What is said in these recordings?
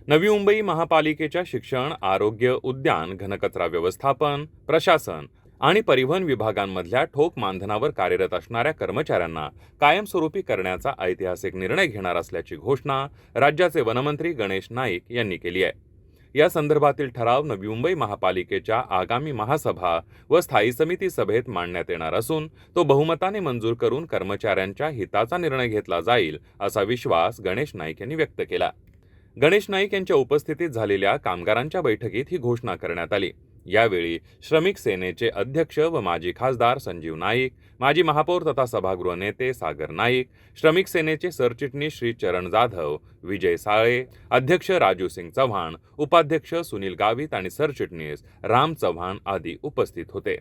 नवी मुंबई महापालिकेच्या शिक्षण, आरोग्य, उद्यान, घनकचरा व्यवस्थापन, प्रशासन आणि परिवहन विभागांमधल्या ठोक मानधनावर कार्यरत असणाऱ्या कर्मचाऱ्यांना कायमस्वरूपी करण्याचा ऐतिहासिक निर्णय घेणार असल्याची घोषणा राज्याचे वनमंत्री गणेश नाईक यांनी केली आहे. या संदर्भातील ठराव नवी मुंबई महापालिकेच्या आगामी महासभा व स्थायी समिती सभेत मांडण्यात येणार असून तो बहुमताने मंजूर करून कर्मचाऱ्यांच्या हिताचा निर्णय घेतला जाईल असा विश्वास गणेश नाईक यांनी व्यक्त केला. गणेश नाईक यांच्या उपस्थितीत झालेल्या कामगारांच्या बैठकीत ही घोषणा करण्यात आली. यावेळी श्रमिक सेनेचे अध्यक्ष व माजी खासदार संजीव नाईक, माजी महापौर तथा सभागृह नेते सागर नाईक, श्रमिक सेनेचे सरचिटणीस श्री चरण जाधव, विजय साळे, अध्यक्ष राजू सिंग चव्हाण, उपाध्यक्ष सुनील गावित आणि सरचिटणीस राम चव्हाण आदी उपस्थित होते.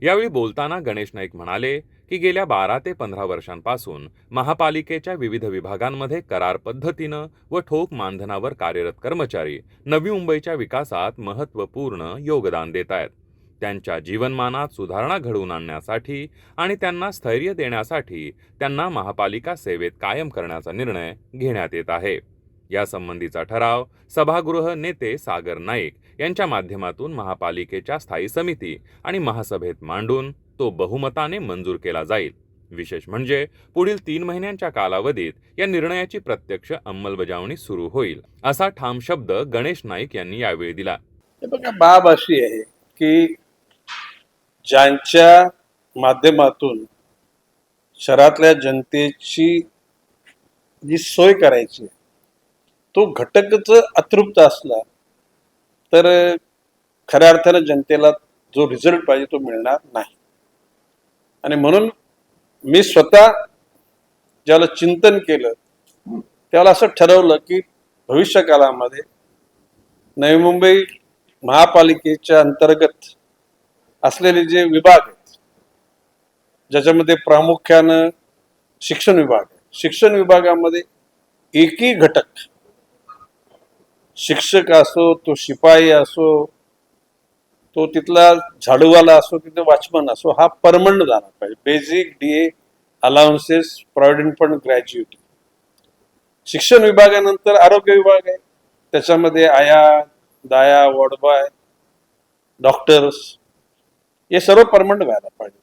यावेळी बोलताना गणेश नाईक म्हणाले की गेल्या 12 ते 15 वर्षांपासून महापालिकेच्या विविध विभागांमध्ये करार पद्धतीनं व ठोक मानधनावर कार्यरत कर्मचारी नवी मुंबईच्या विकासात महत्त्वपूर्ण योगदान देत आहेत. त्यांच्या जीवनमानात सुधारणा घडवून आणण्यासाठी आणि त्यांना स्थैर्य देण्यासाठी त्यांना महापालिका सेवेत कायम करण्याचा निर्णय घेण्यात येत आहे. यासंबंधीचा ठराव सभागृह नेते सागर नाईक यांच्या माध्यमातून महापालिकेच्या स्थायी समिती आणि महासभेत मांडून तो बहुमताने मंजूर केला जाईल. विशेष म्हणजे पुढील 3 महिन्यांच्या कालावधीत या निर्णयाची प्रत्यक्ष अंमलबजावणी सुरू होईल, असा ठाम शब्द गणेश नाईक यांनी यावेळी दिला. बघा, बाब अशी आहे की ज्यांच्या माध्यमातून शहरातल्या जनतेची जी सोय करायची तो घटकच अतृप्त असला तर खऱ्या अर्थानं जनतेला जो रिझल्ट पाहिजे तो मिळणार नाही. आणि म्हणून मी स्वतः ज्याला चिंतन केलं त्याला असं ठरवलं की भविष्य काळामध्ये नवी मुंबई महापालिकेच्या अंतर्गत असलेले जे विभाग आहेत, ज्याच्यामध्ये प्रामुख्यानं शिक्षण विभाग आहे, शिक्षण विभागामध्ये एकही घटक, शिक्षक असो, तो शिपाई असो, तो तिथला झाडूवाला असो, तिथे वॉचमन असो, हा परमनंट झाला पाहिजे. Basic DA allowances, provident fund, ग्रॅज्युएटी. शिक्षण विभागानंतर आरोग्य विभाग आहे, त्याच्यामध्ये आया, दाया, वॉर्डबॉय, डॉक्टर्स, हे सर्व परमनंट व्हायला पाहिजे.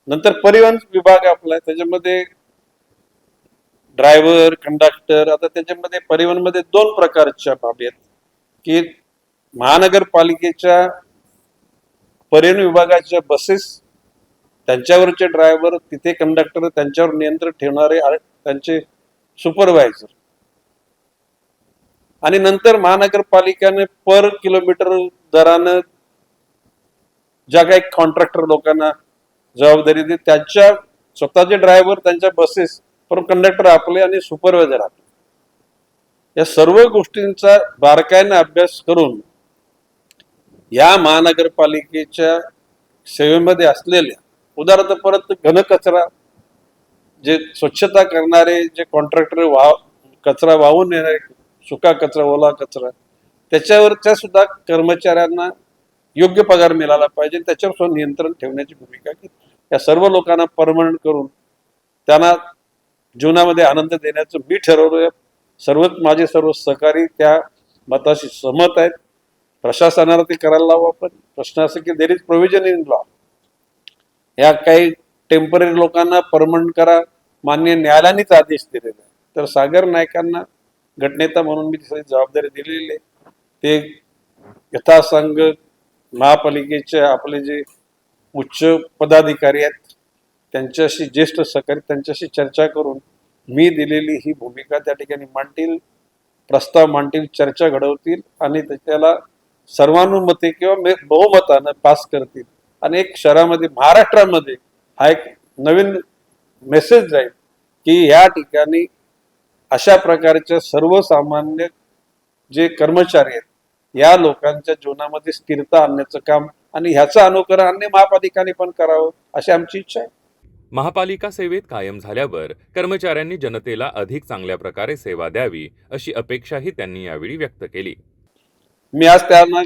नंतर परिवहन विभाग आपला आहे, त्याच्यामध्ये ड्रायव्हर, कंडक्टर. आता त्याच्यामध्ये परिवहनमध्ये 2 प्रकारच्या बाबी आहेत की महानगरपालिकेच्या परिवहन विभागाच्या बसेस, त्यांच्यावरचे ड्रायव्हर, तिथे कंडक्टर, त्यांच्यावर नियंत्रण ठेवणारे त्यांचे सुपरवायझर, आणि नंतर महानगरपालिकेने पर किलोमीटर दरानं ज्या काही कॉन्ट्रॅक्टर लोकांना जबाबदारी दे, त्यांच्या स्वतःचे ड्रायव्हर, त्यांच्या बसेस, पण कंडक्टर आपले आणि सुपरवायझर आपले, या सर्व गोष्टींचा बारकाईने अभ्यास करून या महानगरपालिकेच्या सेवेमध्ये असलेल्या, उदाहरणार्थ परत घनकचरा, जे स्वच्छता करणारे जे कॉन्ट्रॅक्टर, कचरा वाहून येणारे, सुका कचरा, ओला कचरा, त्याच्यावरच्या सुद्धा कर्मचाऱ्यांना योग्य पगार मिळाला पाहिजे, त्याच्यावर नियंत्रण ठेवण्याची भूमिका घेतली. या सर्व लोकांना परमनंट करून त्यांना जीवनामध्ये आनंद देण्याचं मी ठरवलं. माझे सर्व सहकारी त्या मताशी सहमत आहेत. प्रशासनाला ते करायला लावू आपण. प्रश्न असं की there is provision in law. या काही टेम्पररी लोकांना परमनंट करा, मान्य न्यायालयानेच आदेश दिलेला आहे. तर सागर नाईकांना गटनेता म्हणून मी सगळी जबाबदारी दिलेली आहे. ते यथासंग महापालिकेचे आपले जे उच्च पदाधिकारी आहेत, त्यांच्याशी, ज्येष्ठ सहकारी, त्यांच्याशी चर्चा करून मी दिलेली ही भूमिका त्या ठिकाणी मांडतील, प्रस्ताव मांडतील, चर्चा घडवतील आणि त्याला सर्वानुमते किंवा बहुमतानं पास करतील. आणि एक शहरामध्ये, महाराष्ट्रामध्ये हा एक नवीन मेसेज जाईल की या ठिकाणी अशा प्रकारच्या सर्वसामान्य जे कर्मचारी आहेत, या लोकांच्या जीवनामध्ये स्थिरता आणण्याचं काम आणि ह्याचं अनुकरण अन्य महापालिकांनी पण करावं, अशी आमची इच्छा आहे. महापालिका सेवेत कायम झाल्यावर कर्मचाऱ्यांनी जनतेला अधिक चांगल्या प्रकारे सेवा द्यावी अशी अपेक्षाही त्यांनी यावेळी व्यक्त केली. मी आज त्यांना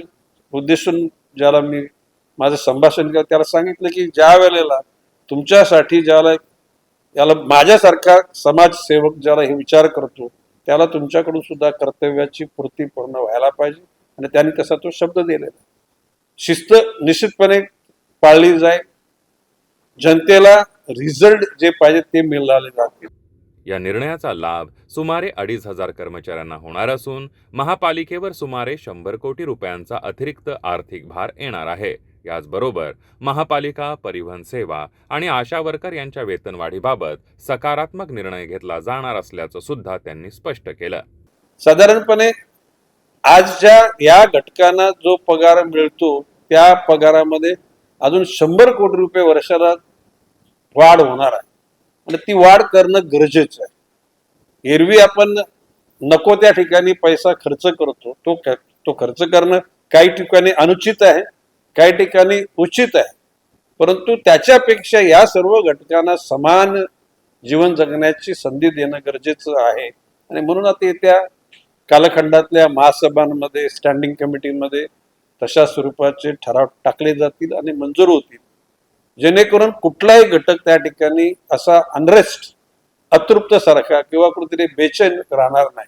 उद्देशून ज्याला मी माझं संभाषण केलं त्याला सांगितलं की ज्या वेळेला तुमच्यासाठी, ज्याला याला माझ्यासारखा समाजसेवक ज्याला हे विचार करतो त्याला तुमच्याकडून सुद्धा कर्तव्याची पूर्ती पूर्ण व्हायला पाहिजे आणि त्यांनी तसा तो शब्द दिलेला. शिस्त निश्चितपणे पाळली जाईल, जनतेला रिझल्ट जे पाहिजे ते मिळाले जातील. या निर्णयाचा लाभ सुमारे 2,500 कर्मचाऱ्यांना होणार असून महापालिकेवर सुमारे 100 कोटी रुपयांचा अतिरिक्त आर्थिक भार येणार आहे. याचबरोबर महापालिका, परिवहन सेवा आणि आशा वर्कर यांच्या वेतनवाढीबाबत सकारात्मक निर्णय घेतला जाणार असल्याचं सुद्धा त्यांनी स्पष्ट केलं. साधारणपणे आजच्या या घटकांना जो पगार मिळतो त्या पगारामध्ये अजून 100 कोटी रुपये वर्षाला वाढ होणार आहे आणि ती वाढ करणं गरजेचं आहे. एरवी आपण नको त्या ठिकाणी पैसा खर्च करतो, तो खर्च करणं काही ठिकाणी अनुचित आहे, काही ठिकाणी उचित आहे, परंतु त्याच्यापेक्षा या सर्व घटकांना समान जीवन जगण्याची संधी देणं गरजेचं आहे. आणि म्हणून आता येत्या कालखंडातल्या महासभांमध्ये, स्टँडिंग कमिटीमध्ये तशा स्वरूपाचे ठराव टाकले जातील आणि मंजूर होतील, जेणेकरून कुठलाही घटक त्या ठिकाणी असा अनरेस्ट, अतृप्त सारखा किंवा कुठेतरी बेचैन राहणार नाही.